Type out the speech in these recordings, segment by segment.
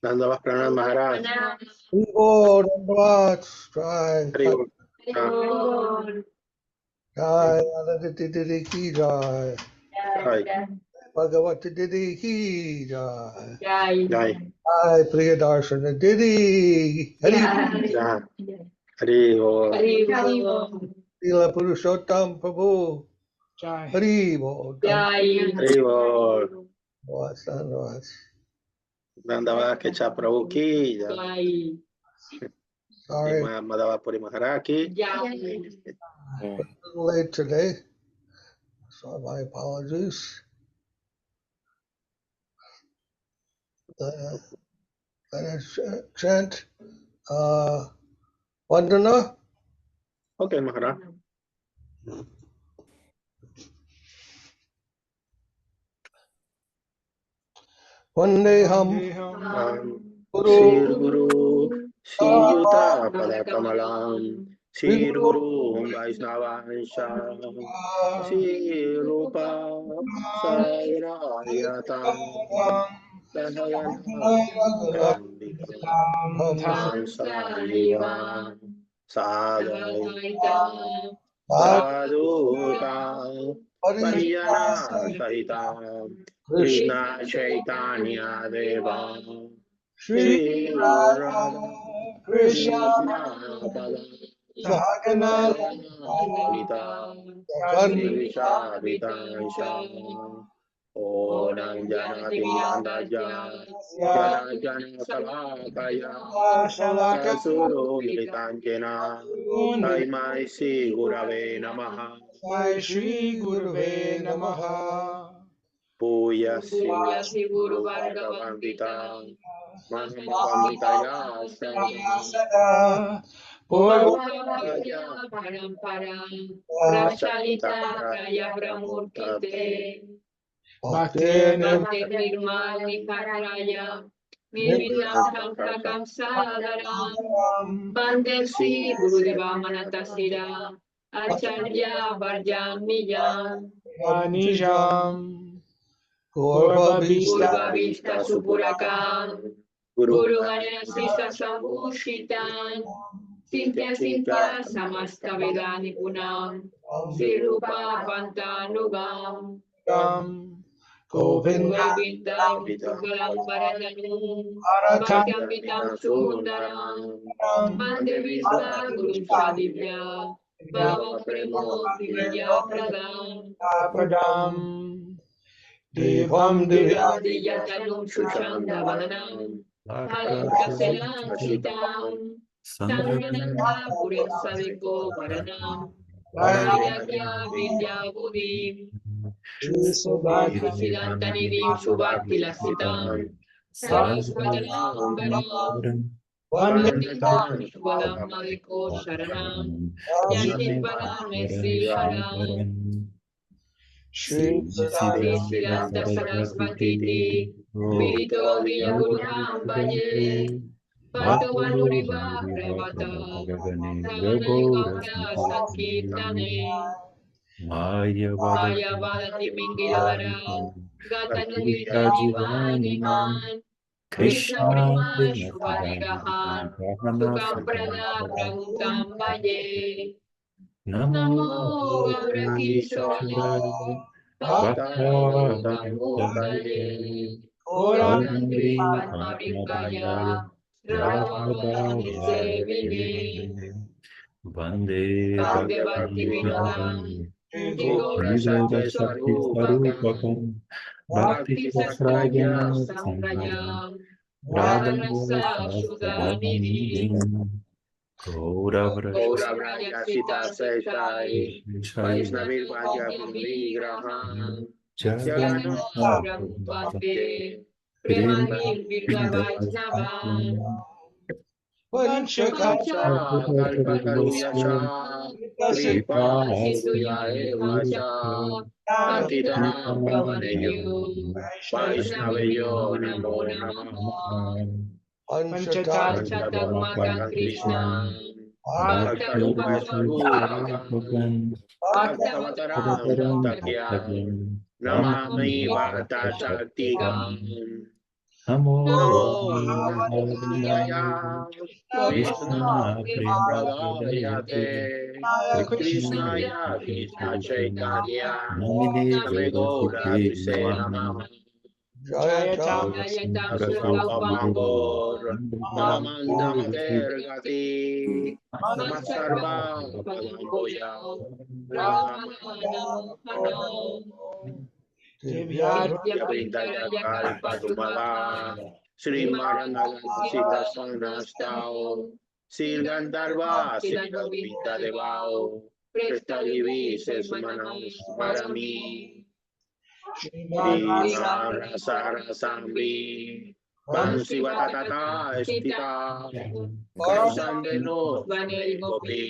Dandava Pranam Maharaj. Jai Aditi Didi Ki Jai. Bhagavati Didi Ki Jai. Jai. Jai Priyadarshana Didi. Hari Jai. Hari Bol. Srila Purushottam Prabhu. Hari Bol. Hari Bol. Dhanyavad. Dandava Kecha Prabhu ki. Jai. Sorry, Madhava Puri Maharaj ki. a little late today, so my apologies. Chant Vandana. Okay, Maharaj. Vandeham Sir Guru Sri Yuta Pada Kamalam Sir Guru Vaishnavansha Sri Rupa Sairayatam Sahayana Sadhaitam Sadhutam Pariyana Sahitam Krishna Chaitanya Deva Shri Radha Krishna Pada Sahagana Lita Shri Vishaditansha Onam Janati Andaja Jana Jana Salakaya Sasuro Militanjena Taimai Si Gurave Namaha Jai Shri Gurave Namaha. Puyasi Guru Bhagavantita Mahamapamritaya Sada Purvaya Parampara Prachalita Kaya Pramurtate Bhaktena Bhakti Nirmal Nikaraya Nirvitam Prakam Sadaram Bandesi Gurudeva Manatasira Acharya Varjam Nijam Nijam Gorva Purva Vista Supurakam Guru Gana Sisa Sambhushitan Sintya Sintya Samasta Vedani Punam Sirupa Pantanugam Govinda Govinda Vitugalam Varananum Aratam Bhaktyamritam Sundaram Mande Vista Guru Sadivya Bhava Premo Divya Pradam Padam Devam Divya Diyatanum Shushanda Vananam Bhalam Chitam Sangananda Purim Saviko Varanam Vairagya Vidya Buddhim Siddhantanidhim Subhakti Lasitam Saraswatanam Varam Vanditam Shubhagam Maliko Sharanam Yantit Varam Sriharam Shri Siddhanta Saraswati Virito Viya Gurunam Bhaje Bhaktavanuriva Pravata Tavane Kakya Sankirtane Maya Vadati Mingilavara Gatanugita Jivaniman Krishna Prema Shubhanigaha Sukam Prada Prabhutam Bhaje Namo Gaurakishoraya Bhakta-Muktaye Gaurangri Padma-Vipaya Radha-Vani Sevine Vande Bhakti-Vinodam Gaura Shakti-Swarupakam Bhakti-Satrajam Samprajam Radha-Rasa Shuddhanidhim Gaura Sita Saitai Vaishnavir Vajja Vigraham Jagana Prabhupate Premani Virga Vaishnava Vancha Kalpataruyasha Kripa Sindhuya Evacha Patitanam Pavaneyo Vaishnaveyo Namo Namaha Panchatatmakam Krishna Bhaktarupa Swarupakam Bhaktavataram Takyam Namami Bharata Shaktigam Namo Hare Krishna Prema Pradayate Krishna Krishna Krishna Chaitanya Chaitanya Namine Name Gaura Gaurapate Dise Namaha Namaha Jayata Aswapamangor Mahamanda Namaha Matergati Namasarva Bhagavoya Brahmanam Devyat Yavrindaya Kalpadumala Sri Maranagan Sila Sanastao Sil Gandharva Sila Vida Devao Presta Livises Manas Marami Sri Maharaja Sambi Bansi Vatatata Estita Kausandeno Gopi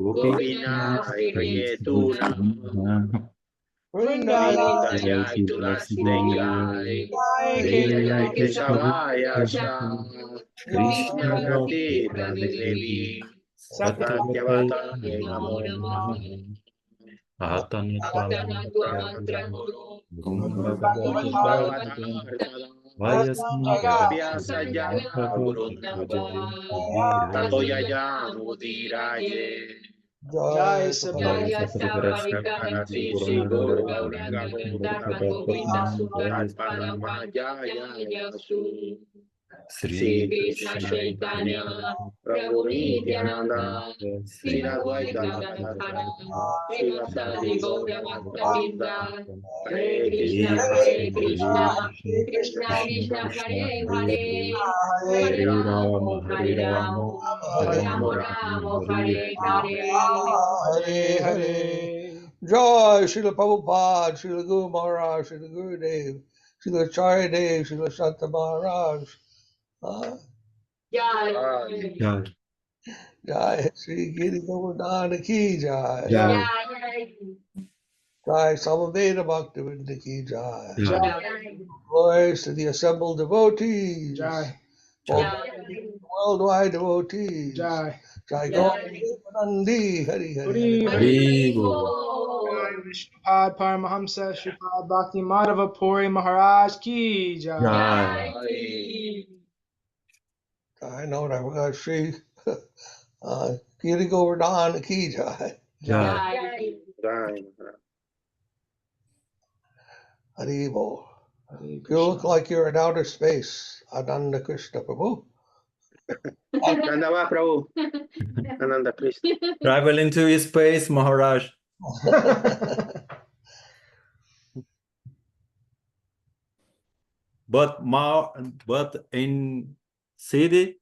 Gopina Yetuna Vrindaya Tulasi Deyai Deyai Keshavaya Sha Krishna Gati Radhe Devi Satyavata Namo Namo Vyasa Jaya Gurundava Tato Yaya Mudiraye Jai Karasi Sri Guru Gagovinda Tatparama Jaya Yasu Sri Krishna Chaitanya Prabhu Nityananda Sri Advaita Gadadhara Sri Vasari Gaura Bhaktavinda Hare Krishna Krishna Krishna Krishna Krishna Hare Hare Hare Rama Rama Hare Rama Rama Rama Rama Rama Hare Hare Hare Hare. Joy, Srila Prabhupada, Srila Guru Maharaj, Srila Gurudev, Srila Acharya Dev, Srila Santa Maharaj. Jai Jai, Sri Giri Govardhana Ki Jai. Jai Jai, Samaveda Bhaktivinda Ki Jai. Jai Glories to the assembled devotees. Jai. Worldwide devotees. Jai. Jai Gauri Hari Hari. Puri. Hari Bol. Jai Sripad Paramahamsa Sripad Bhakti Madhava Puri Maharaj Ki Jai. Jai I know that we got Sri Giri Govardhana Ki Jai. Jai Hari Bol. You look like you're in outer space, Ananda Krishna Prabhu. Nandava Prabhu Ananda Krishna Travel into space, Maharaj. But in city,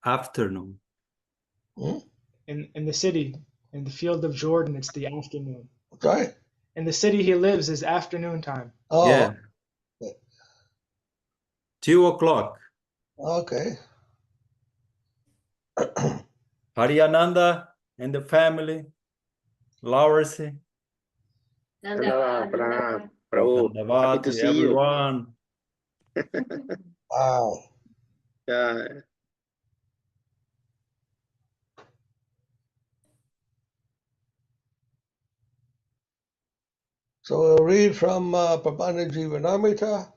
afternoon. In the city, in the field of Jordan, it's the afternoon. Sorry? In the city he lives is afternoon time. Oh, Yeah. 2 o'clock. okay. Hariyananda and the family. Laurasi. Nandava Pranam Prabhu happy Dhanyavad to to see you everyone. Wow. yeah. So we'll read from Prapanna-jivanamrtam,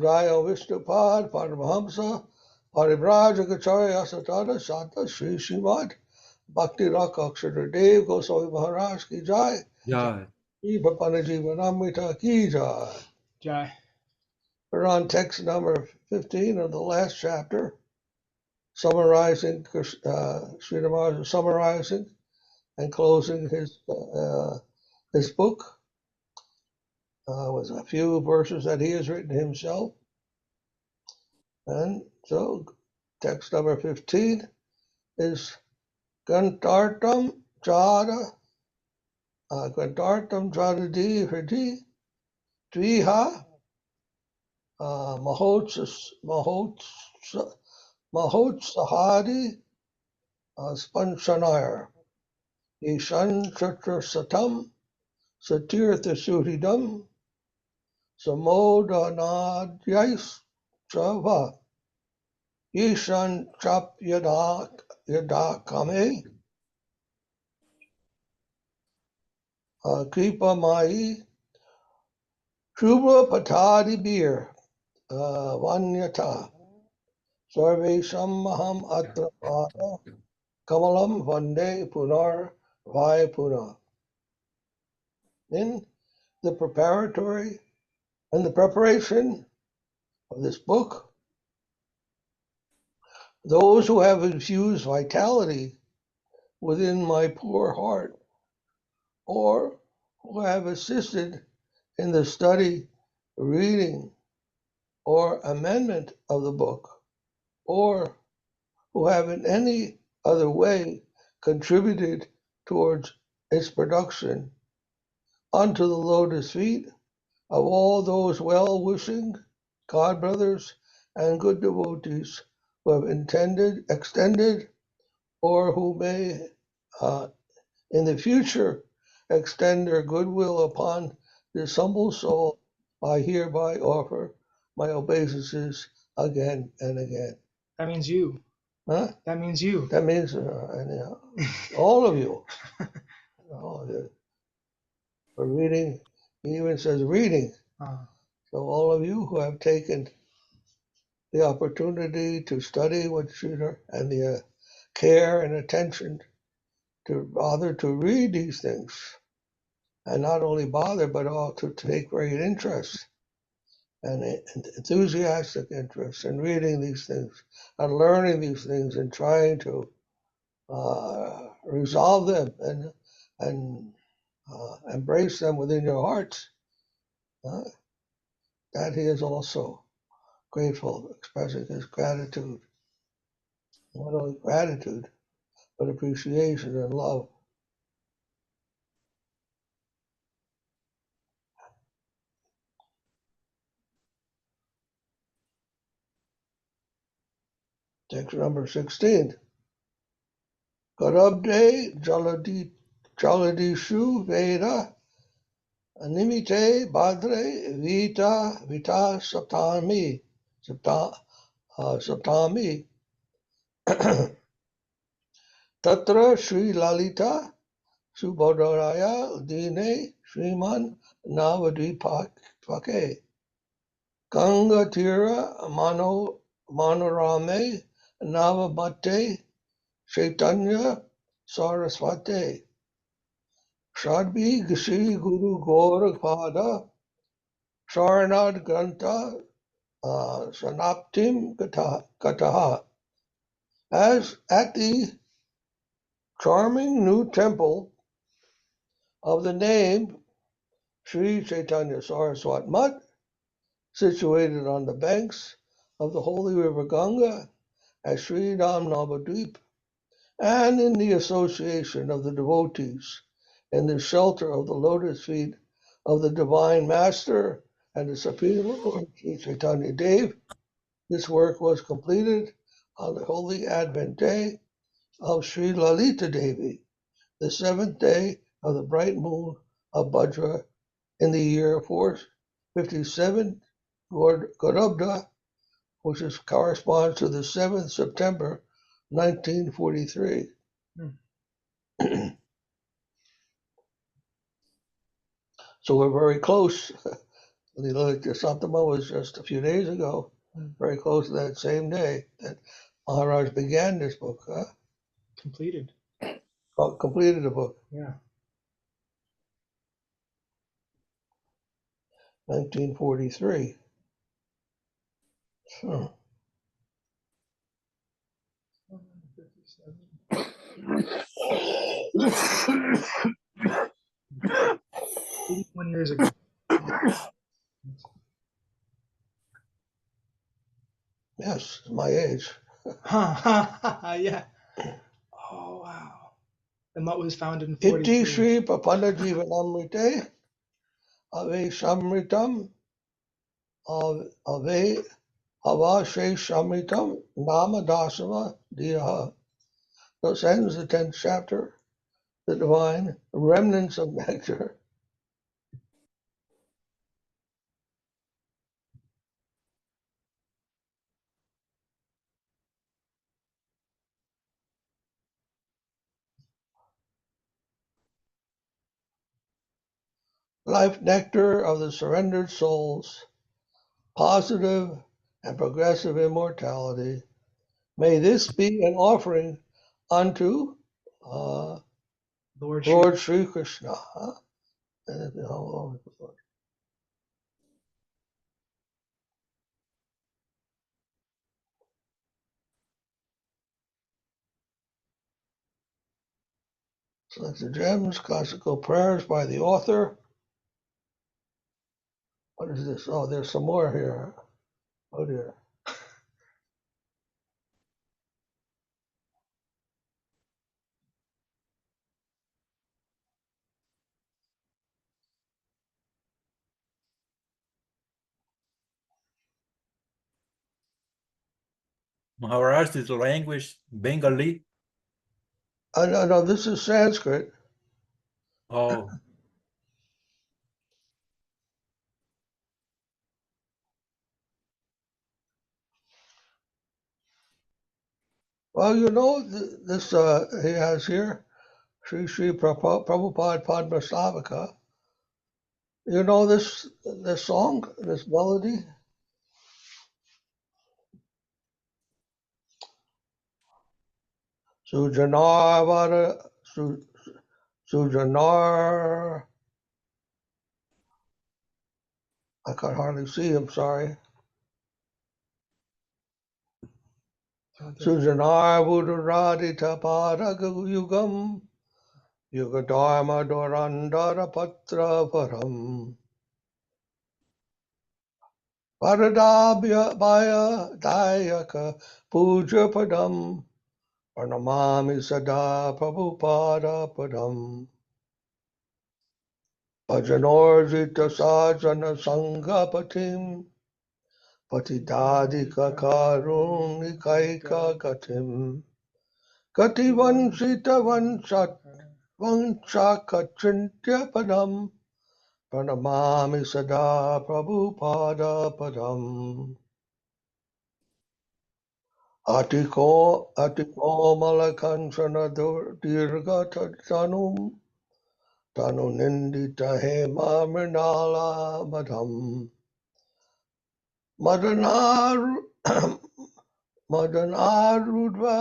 Jaya Vishnupad, Paramahamsa, Parivrajagacharya Satana Sata Sri Srimad Bhakti Rakshak Dev Goswami Maharaj Ki Jai. Jai. Sri Prapanna-jivanamrtam Ki Jai. Jai. We're on text number 15 of the last chapter, summarizing Sridhara summarizing and closing his book with a few verses that he has written himself. And so text number 15 is Gantartam Jada Di Hridi Dviha Mahotsahadi Spanshanayar Ishan Chatra Satam Satirtha Suhridam Samodanadyais Trava Ishan Chap Yadakame Kripa Mai Shubha Patadi Bir vanyata sarvesham maham atra pada kamalam vande punar vai puna. In the preparatory and the preparation of this book, those who have infused vitality within my poor heart, or who have assisted in the study, reading, or amendment of the book, or who have in any other way contributed towards its production, unto the lotus feet of all those well-wishing God brothers and good devotees who have extended, or who may in the future extend their goodwill upon this humble soul, I hereby offer my obeisances again and again. That means you. Huh? That means you. That means all of you. All of you. For reading, he even says reading. So all of you who have taken the opportunity to study with Sridhar and the care and attention to bother to read these things, and not only bother, but also to take great interest and enthusiastic interest in reading these things and learning these things and trying to resolve them and embrace them within your hearts. That he is also grateful, expressing his gratitude. Not only gratitude, but appreciation and love. Text number 16. Garabde Jaladishu Veda Animite Badre Vita Saptami Saptami Tatra Sri Lalita Subodharaya Dine Sriman Navadvipake Ganga Tira Manorame Navamate Chaitanya Saraswate Shadbi Gshi Guru Gorakpada Sharanad Grantha Sanaptim Kataha. As at the charming new temple of the name Sri Chaitanya Saraswat Mutt, situated on the banks of the holy river Ganga at Sri Ram Navadvip, and in the association of the devotees in the shelter of the lotus feet of the Divine Master and the Supreme Lord Sri Chaitanya Dev, this work was completed on the holy Advent day of Sri Lalita Devi, the 7th day of the bright moon of Bhadra in the year 457 Gorabda, which corresponds to the 7th September 1943. So we're very close. The Lalita Saptama was just a few days ago, very close to that same day that Maharaj began this book. Completed. Completed the book. Yeah. 1943. Hmm. 81 years ago. Yes, my age. Yeah. Oh, wow. And what was founded in Iti 43. Sri Prapanna-jivanamrtam affectionate ave avasheshamritam nama dasama diyaha. Thus ends the 10th chapter, the divine remnants of nectar. Life nectar of the surrendered souls positive and progressive immortality. May this be an offering unto Lord Lord Sri Krishna. So that's the gems, classical prayers by the author. What is this? Oh, there's some more here. Oh dear. Maharaj is language Bengali. No, this is Sanskrit. Oh, Well, you know, this he has here, Sri Prabhupada Padmaslavika. You know this song, this melody? Sujanar, I can hardly see him, sorry. Sujanar Buddharadita Padagayugam Yugadharma Dorandara Patra Param Paradabhya Bhaya Dayaka Puja Padam Pranamami Sada Prabhupada Padam Bhajanorjita Sajana Sangapatim Patidadika Karunikaika Gatim Gati Vansita Vanchakachintya Padam Pranamami Sada Prabhupada Padam Atiko Malakanchana Dirgata Tanum Tanu Nindita Hema Mrinala Madham Madanarudva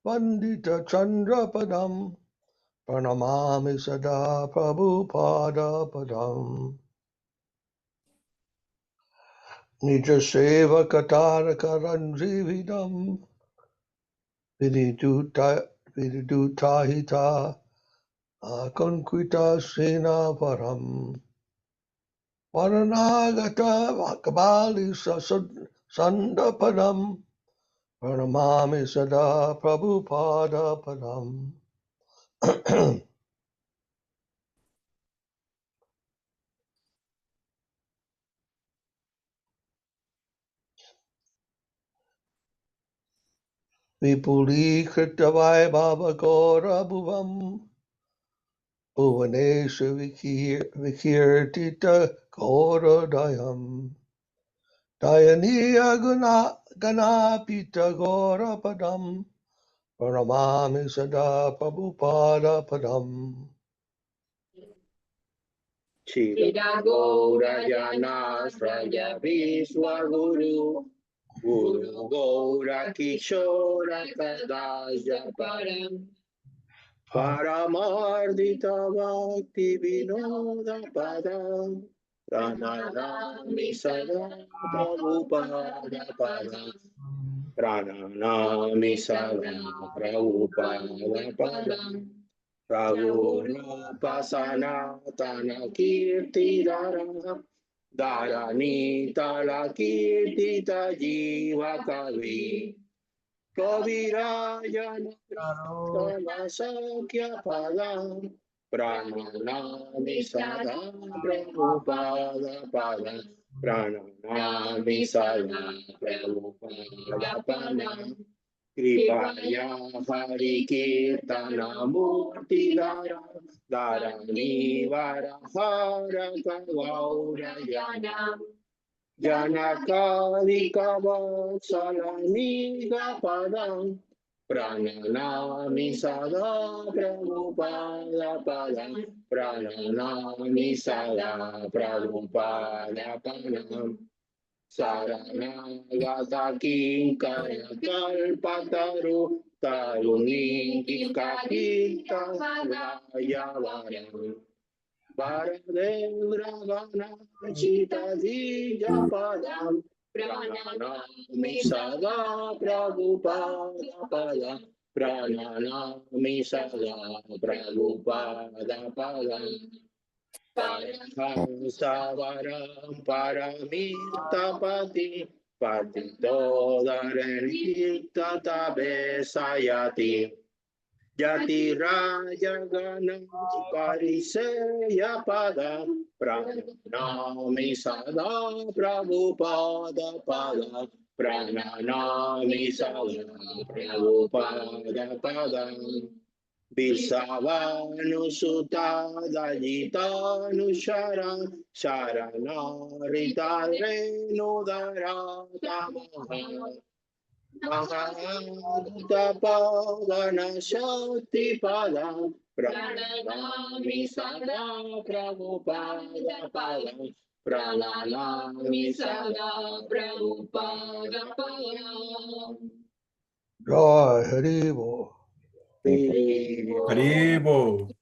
Vandita Chandra Padam Pranamami Sada Prabhupada Padam Nija Seva Kataraka Ranjividam Vididuta Hita Conquita Sina Param Varanagata Kabali Sandapadam Pranamami Sada Prabhupada Padam. Vipuli Kritavai Baba Gora Bhuvam Bhuvanesha Vikirtita Gora Dayam Dayaniya Ganapita Gora Padam Pranamami Sada Prabhupada Padam. Chira Gaura Jana Sraya Vishwaguru Guru Gaura Kishora Kadaja Param Paramardita Bhakti Vinoda Padam Prananami Sada Prabhupada Padam Prananami Sada Prabhupada Padam Prabhu Rupa Sanatana Kirti Dharani Tala Kirtita Jiva Kavi Kavirajana Sakya Padam Prananami Sada Prabhupada Padam Prananami Sada Prabhupada Padam Kripaya Hari Kirtana Murti Dharani Varahara Kavaura Janakadika Vatsalani Padam Prananami Sada Prabhupada Padam Prananami Sada Prabhupada Padam Saranagata kinkara kalpataru taruningikakita rayavaram. Varadendra gana chita dija padam prananami sada Prabhupada padam prananami sada Prabhupada padam paraham savaram paramitapati patito dharanita tabe sayati. Jati Raja Gana Pariseya Pada Pranami Sada Prabhupada Pada Pranami Sada Prabhupada Pada Visavanu-sutta Dajita-nushara Sharanarita-renudara-tamaha Mahāgutapāvana Shakti-pada Prananami Sada Prabhupada Pada Prananami Sada Prabhupada Pada. Joy, Haribo. Haribo,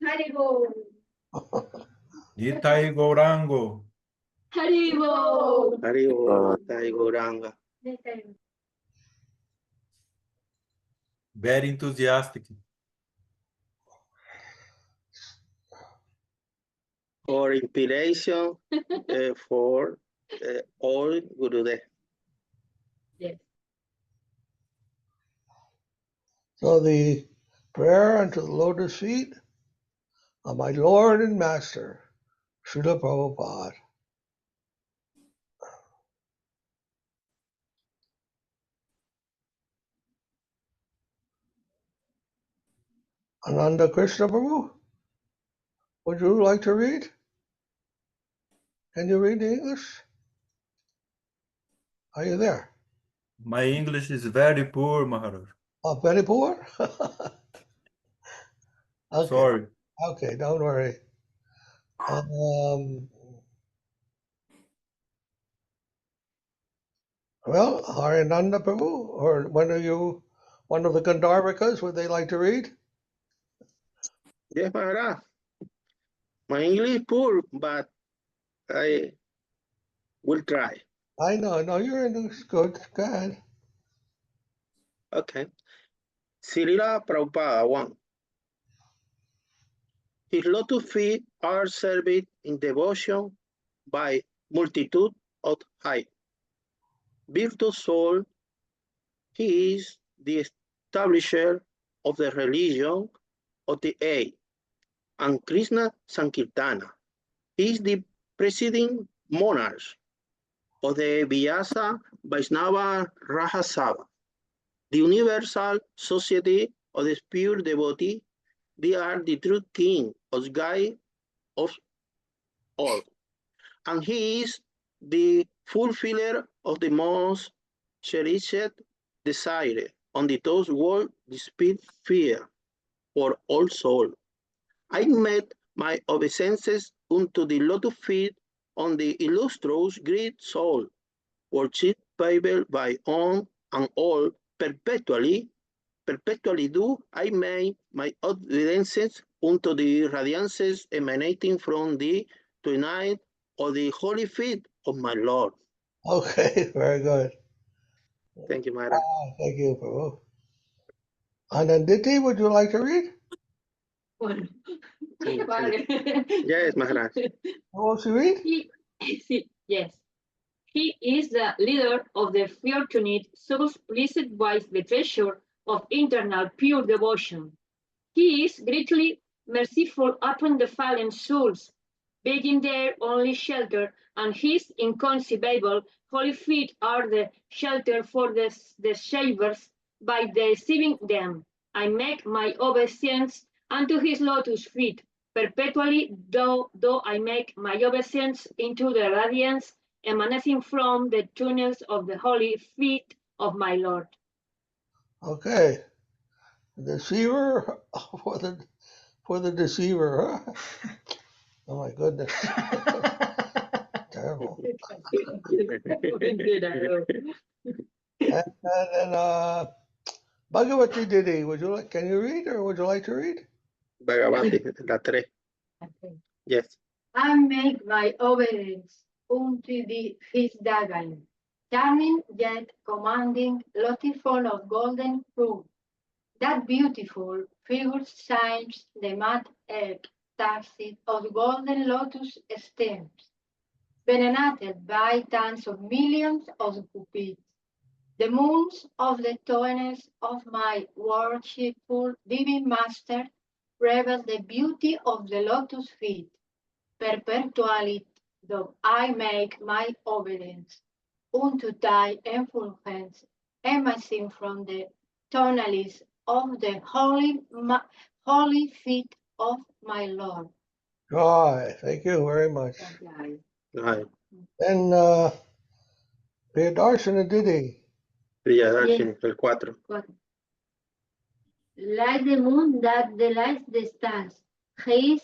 Haribo. Nitai Gaurango. Haribo. Haribo, Tai Gauranga. Very enthusiastic. For inspiration for all Gurudev. Yes. So the prayer unto the lotus feet of my Lord and Master, Srila Prabhupada. Ananda Krishna Prabhu, would you like to read? Can you read the English? Are you there? My English is very poor, Maharaj. Oh, very poor? Okay. Sorry. Okay, don't worry. Well, Harinanda Prabhu, or one of the Gandharvikas, would they like to read? Yes, Maharaj. My English is poor, but I will try. I know, your English is good. Go ahead. Okay. Srila Prabhupada 1. His lotus feet are served in devotion by multitude of high virtuous souls. He is the establisher of the religion of the age and Krishna Sankirtana. He is the presiding monarch of the Vyasa Vaishnava Rahasabha, the universal society of the pure devotee. They are the true king of guide of all. And he is the fulfiller of the most cherished desire on the those world despite fear for all soul. I met my obeisances unto the lotus feet on the illustrious great soul, worship Bible by on and all perpetually do I make my obeisances unto the radiances emanating from the tonight of the holy feet of my Lord. Okay, very good. Thank you, Maharaj. Thank you, Prabhu. Ananditi, would you like to read? Bueno. Mm, Vale. Yes, Maharaj. Who wants to read? Yes. He is the leader of the fortunate souls blessed by the treasure of internal pure devotion. He is greatly merciful upon the fallen souls, begging their only shelter, and his inconceivable holy feet are the shelter for the shavers by deceiving them. I make my obeisance unto his lotus feet, perpetually, though I make my obeisance into the radiance emanating from the tunnels of the holy feet of my Lord. Okay. The deceiver for the deceiver, huh? Oh my goodness. terrible. Yes. And Bhagavati Didi, can you read or would you like to read? Bhagavati, la 3. Yes. I make my obedience unto thee his divine, charming yet commanding lotiful of golden fruit, that beautiful figure shines the mad egg taxed of golden lotus stems, venerated by tens of millions of cupids. The moons of the tones of my worshipful divine master reveal the beauty of the lotus feet. Perpetually though I make my obedience unto thy effulgence, emerging from the tonalities of the holy feet of my Lord. Joy, thank you very much. Right. And Priyadarshana Didi. Priyadarshini, el 4. Like the moon that delights the stars, he is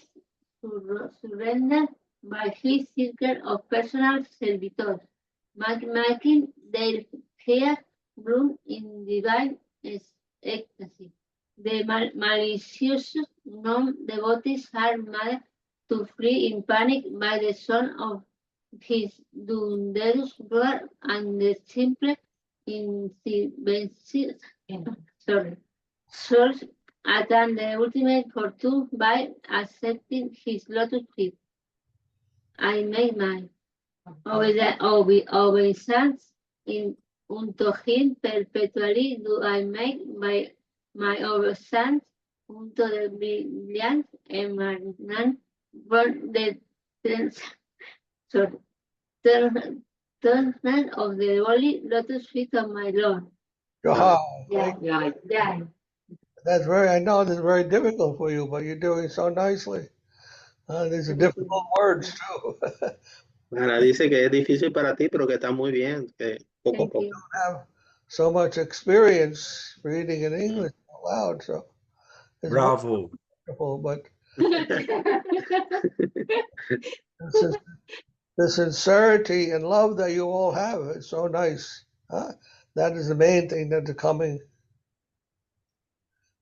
surrendered by his circle of personal servitors, making their hair bloom in divine ecstasy. The malicious non-devotees are made to flee in panic by the sound of his thunderous roar and the simple souls attain the ultimate fortune by accepting his lotus feet. I make my obeisance unto him perpetually. Do I make my obeisance unto the brilliant emanant from the turn of the holy lotus feet of my Lord. Joy. Yeah. I know this is very difficult for you, but you're doing so nicely. These are difficult words too. Ana dice que es difícil para ti, pero que está muy bien, que poco a Thank poco. you. Have so much experience reading in English out loud, so it's Bravo. wonderful. But the sincerity and love that you all have is so nice. That is the main thing that's coming.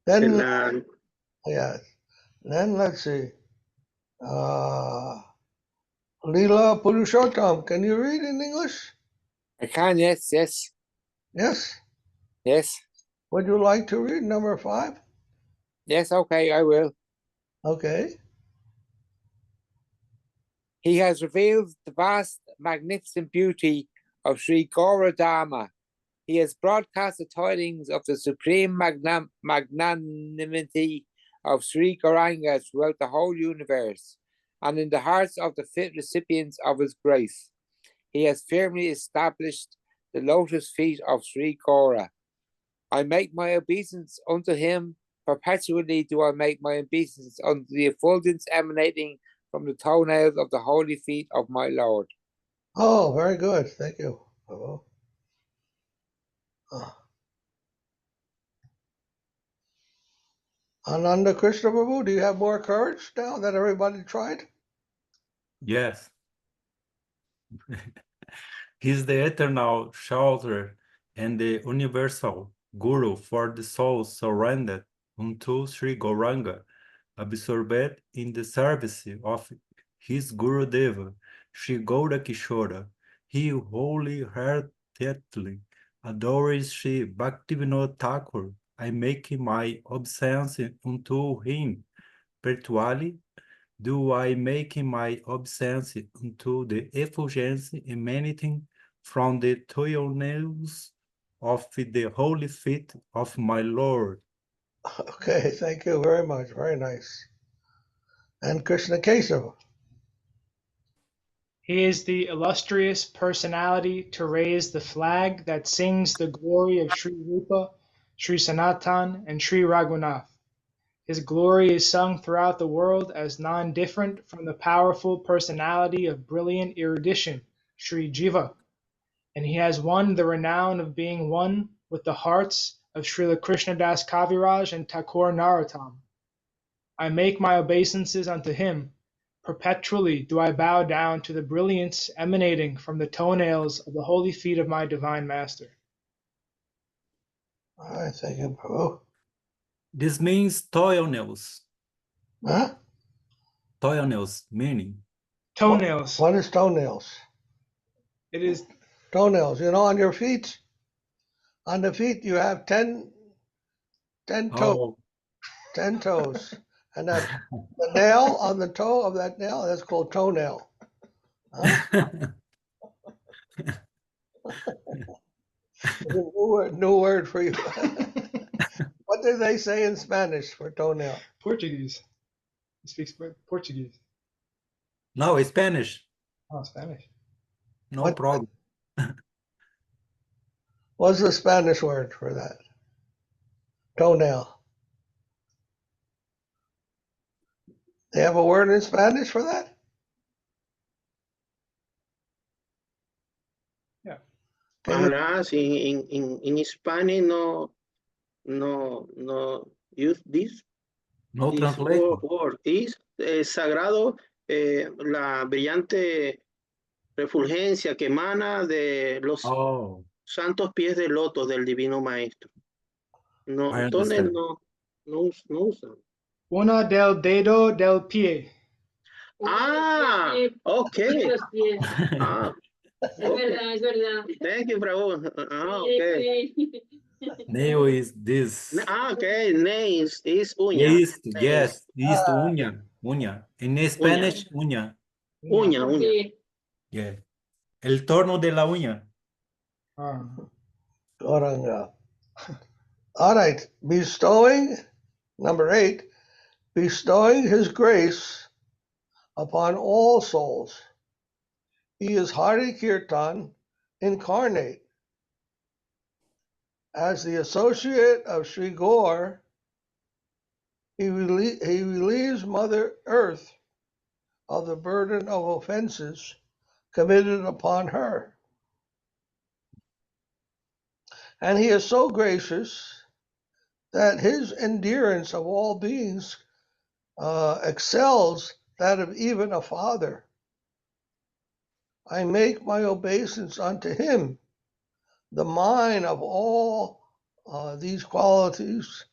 Then, yeah. Then let's see. Leela Purushottam, can you read in English? I can, yes. Yes. Would you like to read number 5? Yes, okay, I will. Okay. He has revealed the vast, magnificent beauty of Sri Gauradharma. He has broadcast the tidings of the supreme magnanimity of Sri Gauranga throughout the whole universe, and in the hearts of the fit recipients of his grace. He has firmly established the lotus feet of Sri Gaura. I make my obeisance unto him. Perpetually do I make my obeisance unto the effulgence emanating from the toenails of the holy feet of my Lord. Oh, very good. Thank you. Ananda Krishna Prabhu, do you have more courage now that everybody tried? Yes. He's the eternal shelter and the universal guru for the souls surrendered unto Sri Gauranga, absorbed in the service of his Guru Deva, Sri Gaura Kishora. He wholeheartedly adores Sri Bhaktivinoda Thakur. I make my obeisance unto him. Perpetually do I make my obeisance unto the effulgence emanating from the toenails of the holy feet of my Lord. Okay, thank you very much. Very nice. And Krishna Kesava. He is the illustrious personality to raise the flag that sings the glory of Sri Rupa, Sri Sanatan, and Sri Raghunath. His glory is sung throughout the world as non-different from the powerful personality of brilliant erudition, Sri Jiva, and he has won the renown of being one with the hearts of Srila Krishnadas Kaviraj and Thakur Narottam. I make my obeisances unto him. Perpetually do I bow down to the brilliance emanating from the toenails of the holy feet of my divine master. All right, thank you, Prabhu. This means toenails. Huh? Toenails meaning. Toenails. What is toenails? It is Toenails. You know, on your feet, on the feet, you have 10 toes. Oh, 10 toes. And that the nail on the toe of that nail, that's called toenail. Huh? New word for you. What do they say in Spanish for toenail? Portuguese. He speaks Portuguese. no, Spanish. Oh, Spanish. No What- problem. What's the Spanish word for that? Toenail. They have a word in Spanish for that? Yeah. Can you, Maharaj, in Spanish no use this. No This translation. word is sagrado, la brillante refulgencia que emana de los Oh, santos pies de lotos del divino maestro. No, I entonces understand. no usan. Una del dedo del pie. Ah, okay. Los pies. Ah, Es verdad, es verdad. thank you, Prabhu. Ah, Sí, okay. sí. Nail is this. Ah, okay. Nails is uña. Yes, yes, is uña, uña. En Spanish, uña. Uña, uña. Sí. Yeah. El torno de la uña. Ah. Oranga. All right, bestowing, number 8, bestowing his grace upon all souls. He is Hari Kirtan incarnate. As the associate of Sri Gaur, he relieves Mother Earth of the burden of offenses committed upon her. And he is so gracious that his endurance of all beings excels that of even a father. I make my obeisance unto him, the mine of all these qualities.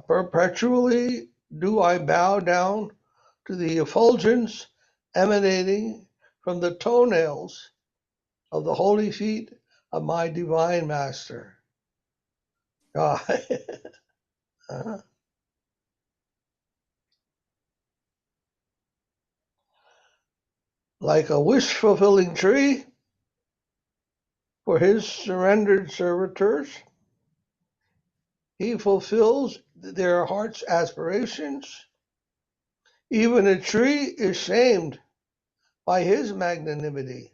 Perpetually do I bow down to the effulgence emanating from the toenails of the holy feet of my divine master. Like a wish-fulfilling tree for his surrendered servitors, he fulfills their heart's aspirations. Even a tree is shamed by his magnanimity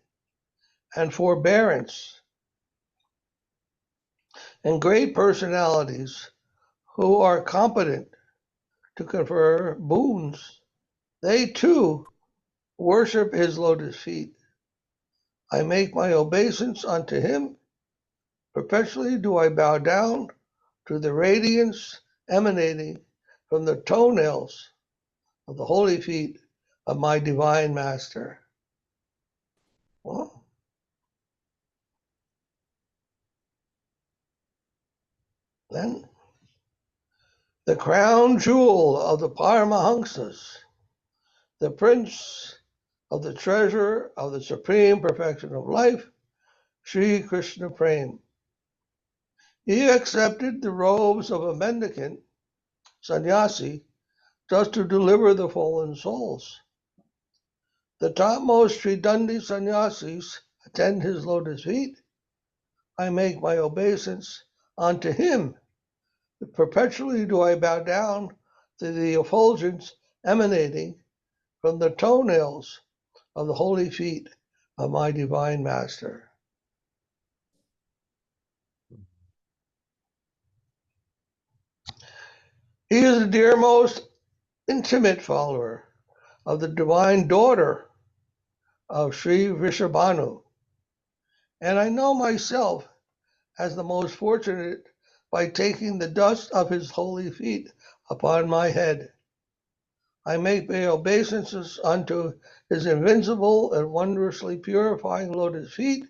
and forbearance. And great personalities who are competent to confer boons, they too worship his lotus feet. I make my obeisance unto him. Perpetually do I bow down to the radiance emanating from the toenails of the holy feet of my divine master. Well, then, the crown jewel of the Paramahamsas, the prince of the treasure of the supreme perfection of life, Sri Krishna Prem. He accepted the robes of a mendicant, sannyasi, just to deliver the fallen souls. The topmost Tridandi sannyasis attend his lotus feet. I make my obeisance unto him. Perpetually do I bow down to the effulgence emanating from the toenails of the holy feet of my divine master. He is the dearmost intimate follower of the divine daughter of Sri Vrishabhanu, and I know myself as the most fortunate by taking the dust of his holy feet upon my head. I make my obeisances unto his invincible and wondrously purifying lotus feet.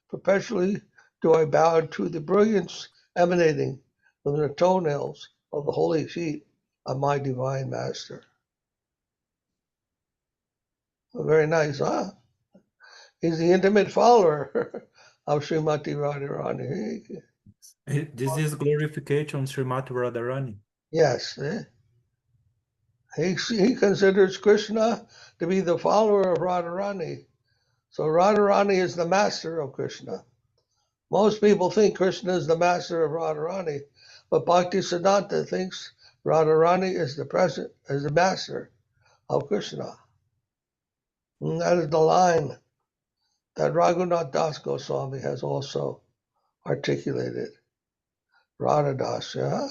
Perpetually do I bow to the brilliance emanating from the toenails of the holy feet of my divine master. Very nice, huh? He's the intimate follower of Srimati Radharani. This is glorification Srimati Radharani. Yes. He considers Krishna to be the follower of Radharani. So Radharani is the master of Krishna. Most people think Krishna is the master of Radharani, but Bhaktisiddhanta thinks Radharani is the master of Krishna. And that is the line that Raghunath Das Goswami has also articulated. Radhadas, yeah?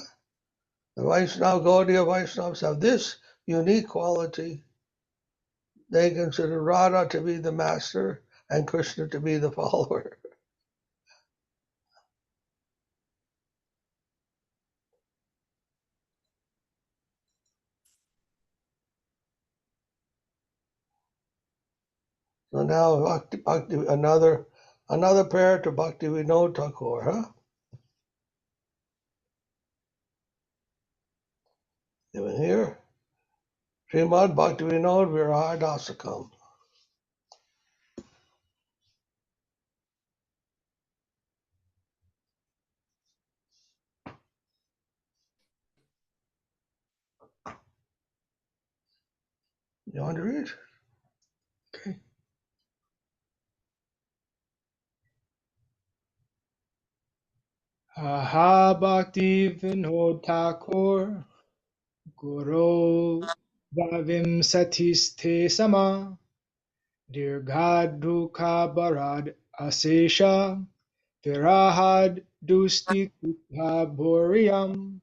The Vaishnava, Gaudiya Vaishnavas have this unique quality. They consider Radha to be the master and Krishna to be the follower. So now Bhakti, another prayer to Bhakti Vinod Thakur, huh? Even here, Srimad Bhakti Vinod Virahadasakam. You want to read? Okay. Aha Bhakti Vinod Thakur Guru Bhavim Satiste Sama Dirghad Dukha Barad Asesha Virahad Dusti Kutha Bhuriyam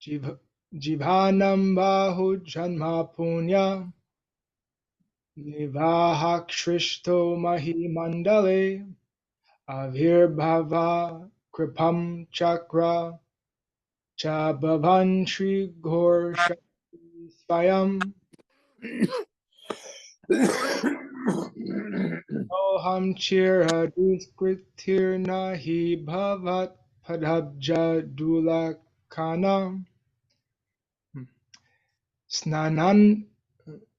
Jivhanam Bahu Janma Punya Nivahak Shrishto Mahi Mandale Avirbhava Kripam Chakra Chabhavan Shri Ghor Shakti Svayam Oham Chira Duskritir Nahi Bhavat Padabja Dulakana Snanananda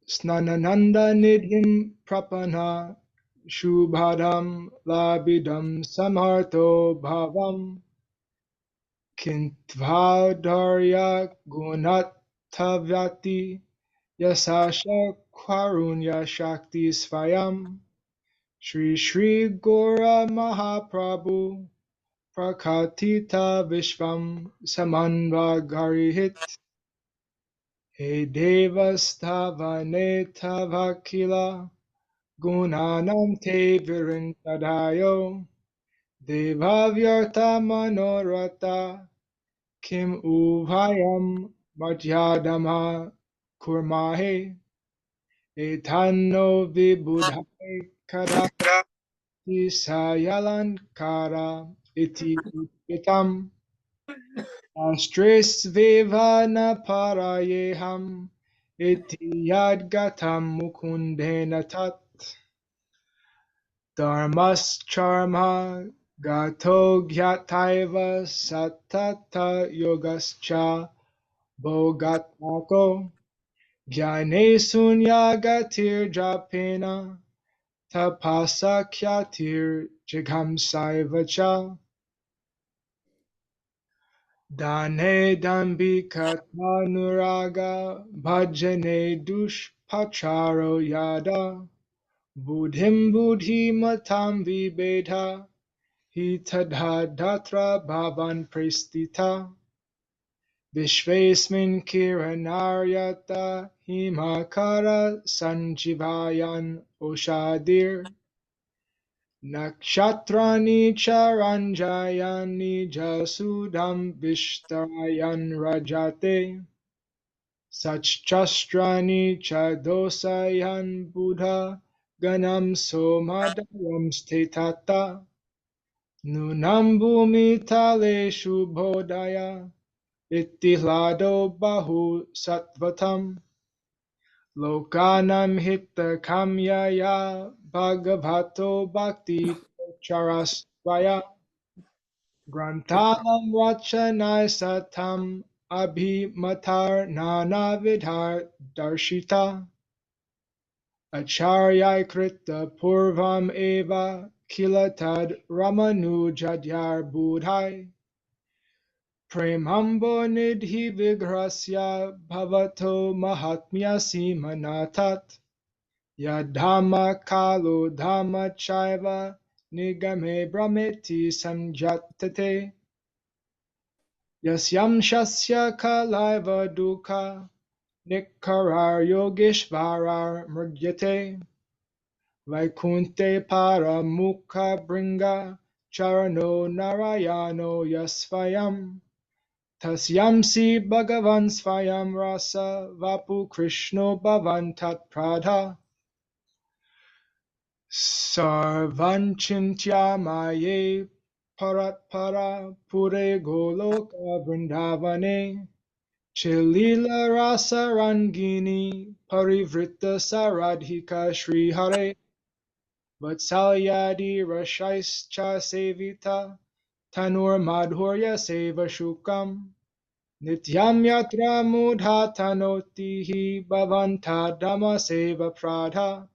Nidhim Prapanna Shubhadam Labidam Samartho Bhavam Kintvadharya Gunatavyati Yasasha Karunya Shakti Svayam Shri Shri Gora Mahaprabhu Prakatita Vishvam Samanvagarihit He Devastavane Tavakila Gunanam Te Virintadayo Devavyarta Manorata Kim Uvayam Madhyadama Kurmahe Etanno Vibudhai Kadati Sayalankara Iti Upitam Astres Vivana Parayeham Iti Yadgatam Mukundena Tat Dharmas Charma Gato Gyataiva Satata Yogascha Bogatako Jnane Sunyagatir Japena Tapasa Kyatir Jigam Saivacha Dane Dambika Tanuraga Bhajane Dushpacharo Yada Buddhim Buddhi Matam Vibedha Hitadha Datra Bhavan Prestita Vishvesmin Kiranaryata Himakara Sanjivayan Oshadir Nakshatrani Charanjayani Jasudam Vishtarayan Rajate Sachchastrani Chadosayan Buddha Ganam Somadayam Stetata Nunam Bhumitale Shubhodaya Ittihado Bahu Sattvatam Lokanam hita kamyaya bhagavato bhakti charasvaya Grantanam rachanai satam abhimatar nanavidhar darshita Acharyai krita purvam eva kilatad ramanujadyar budhai Premambo nidhi vigrasya bhavato mahatmya simanatat Yadhama kalu dhamma chaiva nigame brahmeti samjatate Yasyam shasya kalaiva dukkha nikkarar yogeshvarar murgyate Vaikunte para mukha bringa charano narayano yasvayam Tasyam si bhagavan svayam rasa vapu krishno bhavan tat pradha Sarvan chintya maye paratpara pure goloka vrindavane Chilila rasa rangini parivrita saradhika Shri Hare Vatsalyadi rashaischa sevita tanur madhurya seva shukam Nityam yatra mudha tanotihi bhavanta dhamma seva pradha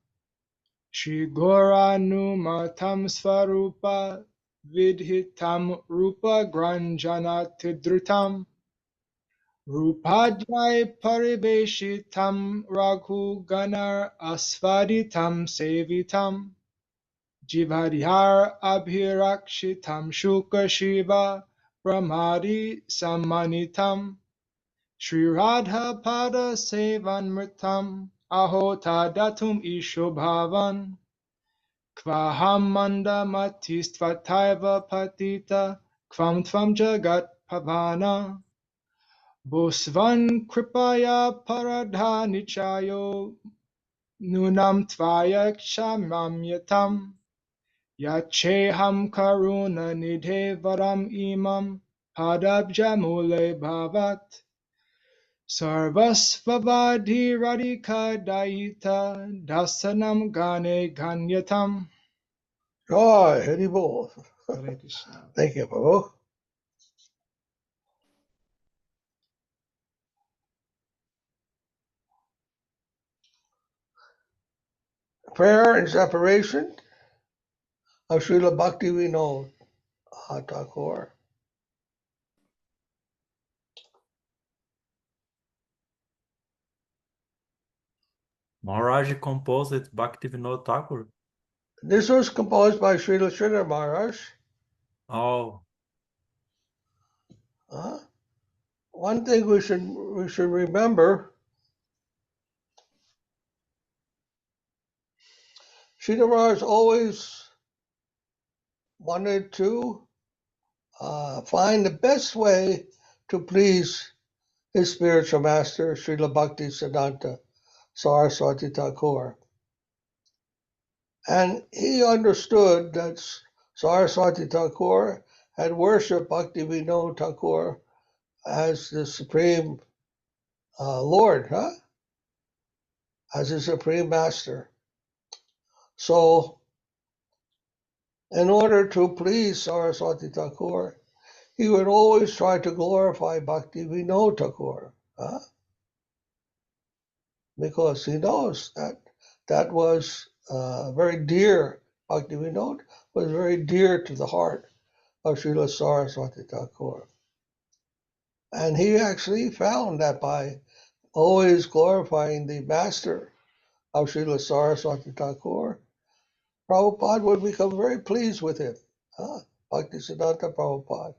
Shri Goranumatam Svarupa Vidhitam Rupa Granjanatidritam Rupajai Pariveshitam Raghu Ganar Asvaditam Sevitam Jivadhyar Abhirakshitam Shuka Shiva Brahmadi Samanitam Shri Radha Pada Sevanmritam Ahota Datum Ishobhavan Kvaham manda matistvataiva patita kvam tvam jagat pavana Bosvan kripaya paradha nichayo nunam tvaya kshamamyatam Yacheham karuna nidhe varam imam padabjamule bhavat Sarvasvavadhi radhika dayita dasanam gane ganyatam Joy, Hari Bol. Hare Krishna. Thank you, Prabhu. Prayer and separation of Srila Bhakti Vinod Thakur. Maharaja composed Bhaktivinoda Thakur. This was composed by Srila Sridhara Maharaj. Oh, One thing we should remember, Sridhar Maharaj always wanted to find the best way to please his spiritual master, Srila Bhakti Siddhanta Saraswati Thakur. And he understood that Saraswati Thakur had worshipped Bhakti Vinod Thakur as the supreme Lord, as his supreme master. So, in order to please Saraswati Thakur, he would always try to glorify Bhakti Vinod Thakur, because he knows that was very dear. Bhakti Vinod was very dear to the heart of Srila Saraswati Thakur. And he actually found that by always glorifying the master of Srila Saraswati Thakur, Prabhupada would become very pleased with him. Bhaktisiddhanta Prabhupada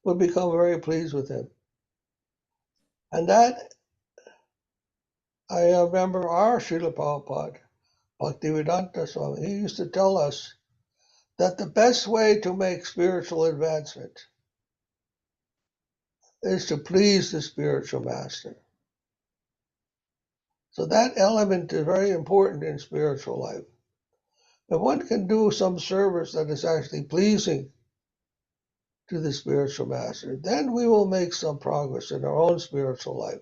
would become very pleased with him. And that, I remember our Srila Prabhupada, Bhaktivedanta Swami, he used to tell us that the best way to make spiritual advancement is to please the spiritual master. So that element is very important in spiritual life. If one can do some service that is actually pleasing to the spiritual master, then we will make some progress in our own spiritual life.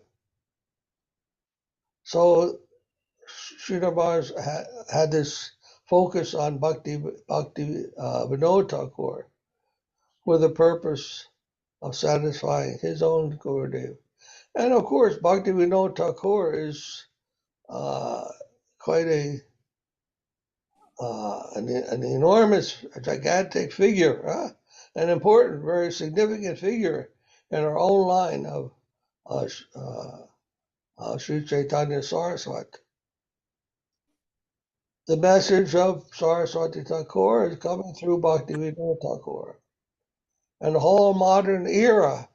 So Sridhara had this focus on Bhakti Vinod Thakur for the purpose of satisfying his own Gurudev. And of course, Bhakti Vinod Thakur is quite an enormous, gigantic figure, an important, very significant figure in our own line of Sri Chaitanya Saraswat. The message of Saraswati Thakur is coming through Bhakti Vinod Thakur. And the whole modern era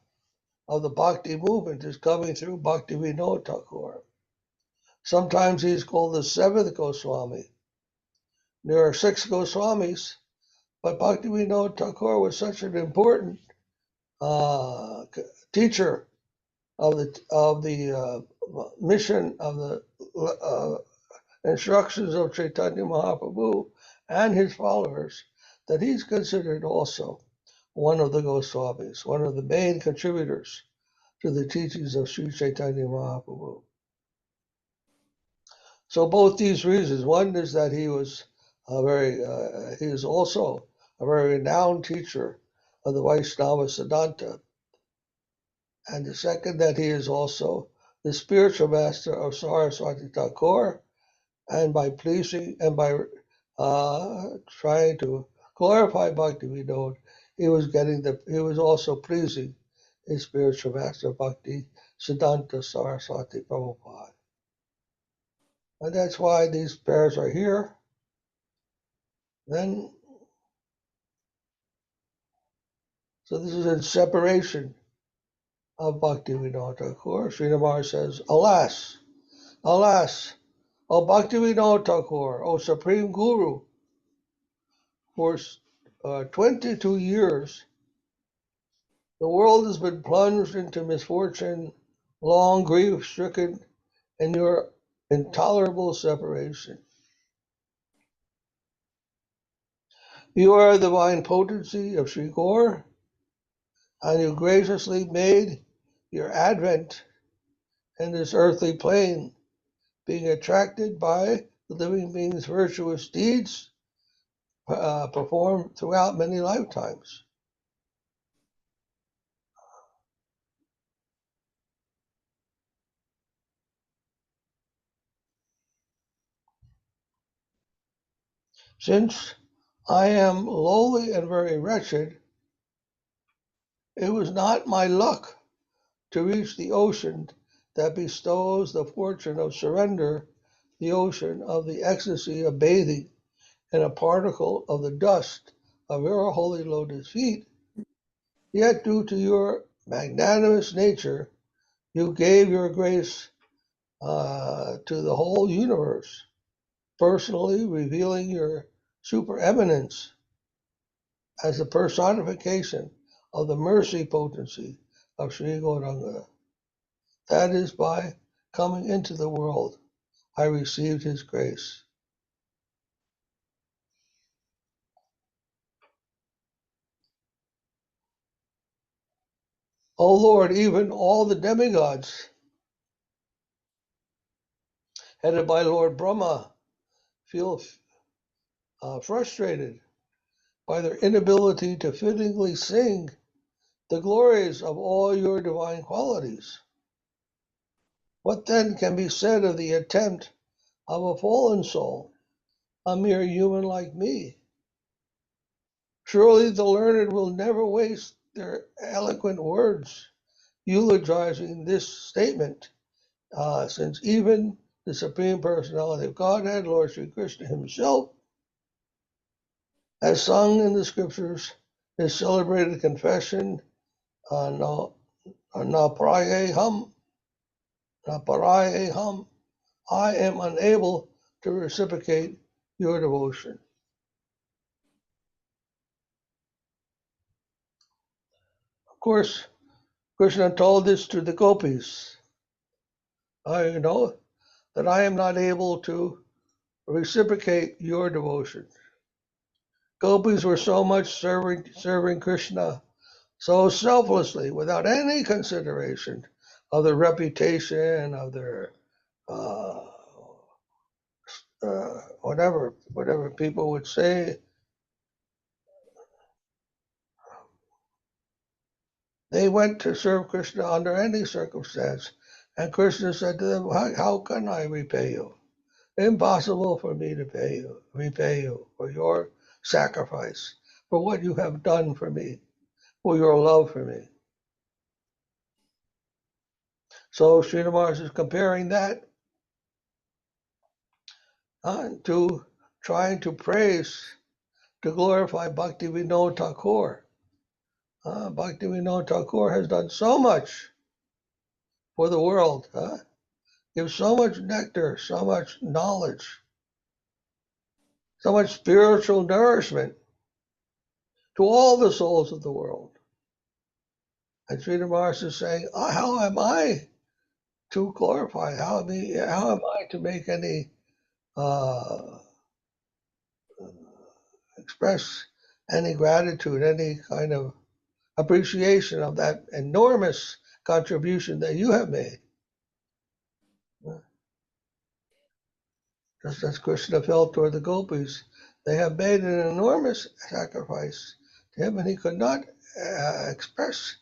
of the Bhakti movement is coming through Bhakti Vinod Thakur. Sometimes he's called the seventh Goswami. There are 6 Goswamis, but Bhakti Vinod Thakur was such an important teacher of the mission of the instructions of Chaitanya Mahaprabhu and his followers that he's considered also one of the Goswamis, one of the main contributors to the teachings of Sri Chaitanya Mahaprabhu. So both these reasons, one is that he was he is also a very renowned teacher of the Vaishnava Siddhanta, and the second that he is also the spiritual master of Saraswati Thakur, and by pleasing and by trying to glorify Bhakti Vinod, he was also pleasing his spiritual master Bhakti Siddhanta Saraswati Prabhupada. And that's why these pairs are here. Then, so this is in separation of Bhakti Vinod Thakur. Sridhara says, alas, alas, O Bhakti Vinod Thakur, O Supreme Guru, for 22 years, the world has been plunged into misfortune, long grief-stricken in your intolerable separation. You are the divine potency of Sri Gaur, and you graciously made your advent in this earthly plane, being attracted by the living being's virtuous deeds performed throughout many lifetimes. Since I am lowly and very wretched, it was not my luck to reach the ocean that bestows the fortune of surrender, the ocean of the ecstasy of bathing in a particle of the dust of your holy lotus feet. Yet due to your magnanimous nature, you gave your grace to the whole universe, personally revealing your supereminence as the personification of the mercy potency of Sri Gauranga. That is, by coming into the world, I received his grace. O Lord, even all the demigods, headed by Lord Brahma, feel frustrated by their inability to fittingly sing the glories of all your divine qualities. What then can be said of the attempt of a fallen soul, a mere human like me? Surely the learned will never waste their eloquent words eulogizing this statement, since even the Supreme Personality of Godhead, Lord Sri Krishna himself, has sung in the scriptures his celebrated confession, na parayeham, I am unable to reciprocate your devotion. Of course, Krishna told this to the gopis. I know that I am not able to reciprocate your devotion. Gopis were so much serving Krishna so selflessly, without any consideration of their reputation, of their whatever people would say. They went to serve Krishna under any circumstance, and Krishna said to them, how can I repay you? Impossible for me to repay you for your sacrifice, for what you have done for me, for your love for me. So Srila Maharaj is comparing that to trying to praise, to glorify Bhakti Vinod Thakur. Bhakti Vinod Thakur has done so much for the world, gives so much nectar, so much knowledge, so much spiritual nourishment to all the souls of the world. And Srila Maharaj is saying, how am I to glorify? How am I to make any, express any gratitude, any kind of appreciation of that enormous contribution that you have made? Just as Krishna felt toward the gopis, they have made an enormous sacrifice to him, and he could not express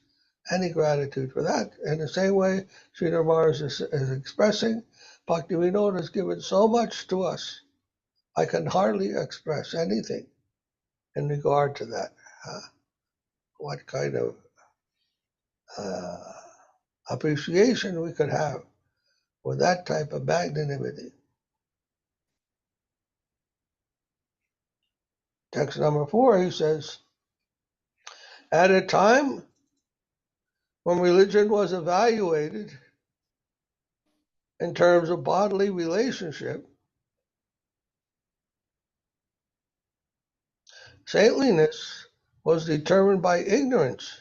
any gratitude for that. In the same way, Sridhar Maharaj is expressing, Bhakti Vinod has given so much to us, I can hardly express anything in regard to that. What kind of appreciation we could have for that type of magnanimity. Text number 4, he says, at a time when religion was evaluated in terms of bodily relationship, saintliness was determined by ignorance,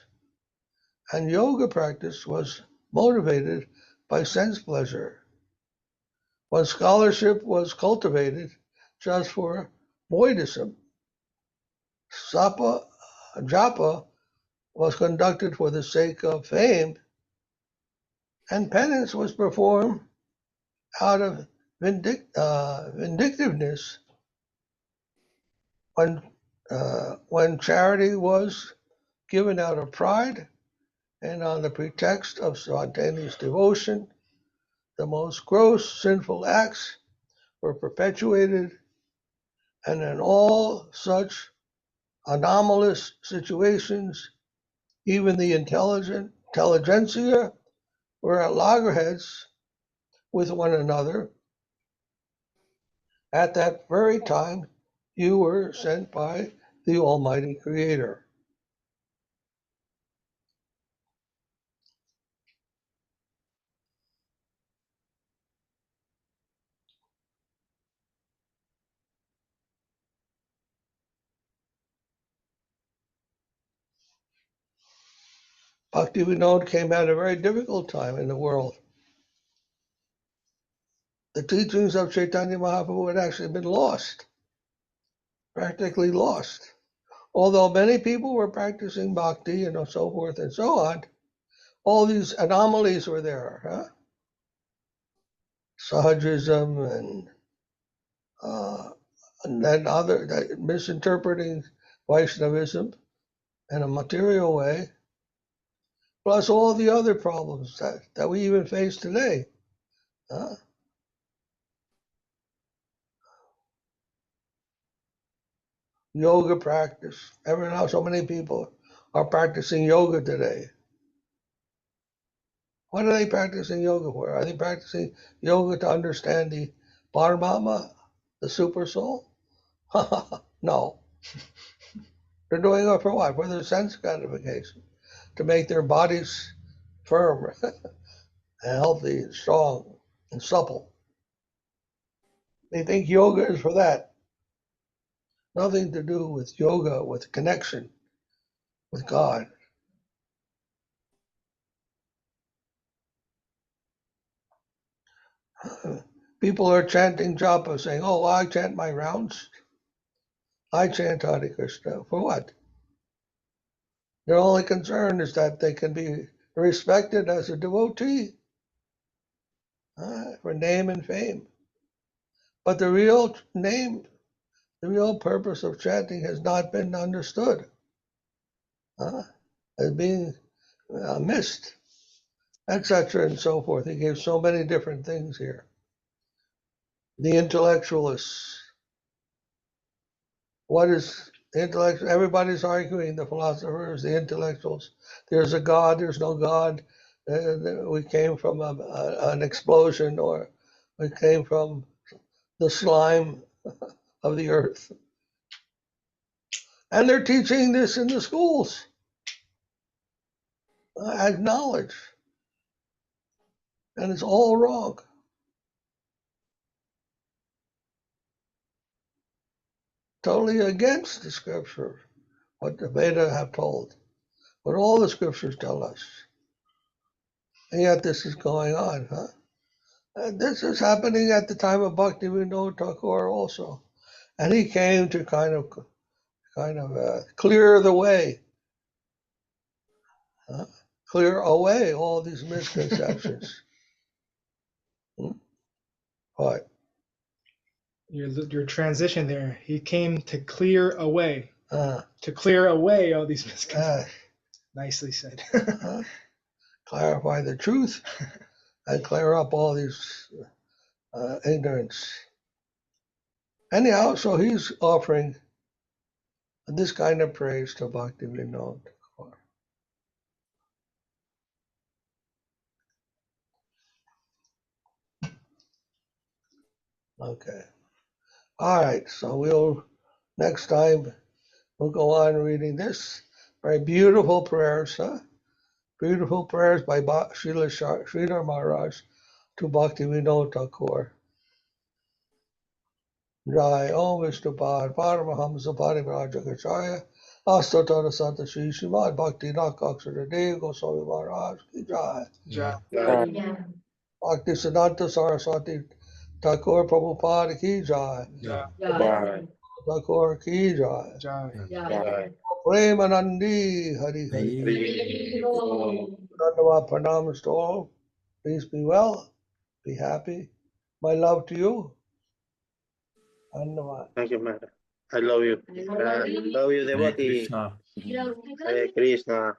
and yoga practice was motivated by sense pleasure. When scholarship was cultivated just for voidism, japa was conducted for the sake of fame, and penance was performed out of vindictiveness. When charity was given out of pride and on the pretext of spontaneous devotion, the most gross sinful acts were perpetuated, and in all such anomalous situations, even the intelligentsia were at loggerheads with one another. At that very time, you were sent by the Almighty Creator. Bhakti Vinod came at a very difficult time in the world. The teachings of Chaitanya Mahaprabhu had actually been lost, practically lost. Although many people were practicing bhakti and so forth and so on, all these anomalies were there. Sahajism and then misinterpreting Vaishnavism in a material way, plus all the other problems that we even face today. Yoga practice. Ever now, so many people are practicing yoga today. What are they practicing yoga for? Are they practicing yoga to understand the Paramatma, the super soul? No. They're doing it for what? For their sense gratification, to make their bodies firm and healthy and strong and supple. They think yoga is for that. Nothing to do with yoga, with connection with God. People are chanting japa, saying, oh, I chant my rounds. I chant Hare Krishna. For what? Their only concern is that they can be respected as a devotee for name and fame. But the real name, the real purpose of chanting has not been understood, as being missed, etc. and so forth. He gave so many different things here. The intellectualists. What is intellectual? Everybody's arguing, the philosophers, the intellectuals. There's a God, there's no God. We came from an explosion, or we came from the slime of the earth. And they're teaching this in the schools as knowledge. And it's all wrong. Totally against the scripture, what the Veda have told, what all the scriptures tell us. And yet this is going on, And this is happening at the time of Bhakti Vinod Thakur also. And he came to kind of clear the way, clear away all these misconceptions. What? Your transition there. He came to clear away. To clear away all these misconceptions. Nicely said. Clarify the truth and clear up all these ignorance. Anyhow, so he's offering this kind of praise to Bhakti Vinod. Okay. All right. So next time we'll go on reading this. Very beautiful prayers, Beautiful prayers by Srila Maharaj to Bhakti Vinod Thakur. Jai Om Vishnupad Paramahamsa Parivrajaka Astatara Santa Shri Srimad Bhakti Rakshak Dev-Goswami Maharaj Ki Jai. Yeah. Bhakti Siddhanta Saraswati Thakur Prabhupada Ki Jai. Yeah. Thakur Ki Jai. Yeah. Premanandi Hari Hari. Dandavad Pranams to all. Please be well, be happy. My love to you. Dandavad. Thank you, Maharaja. I love you. I love you. Love you, Hare devotee. Krishna. Hare Krishna.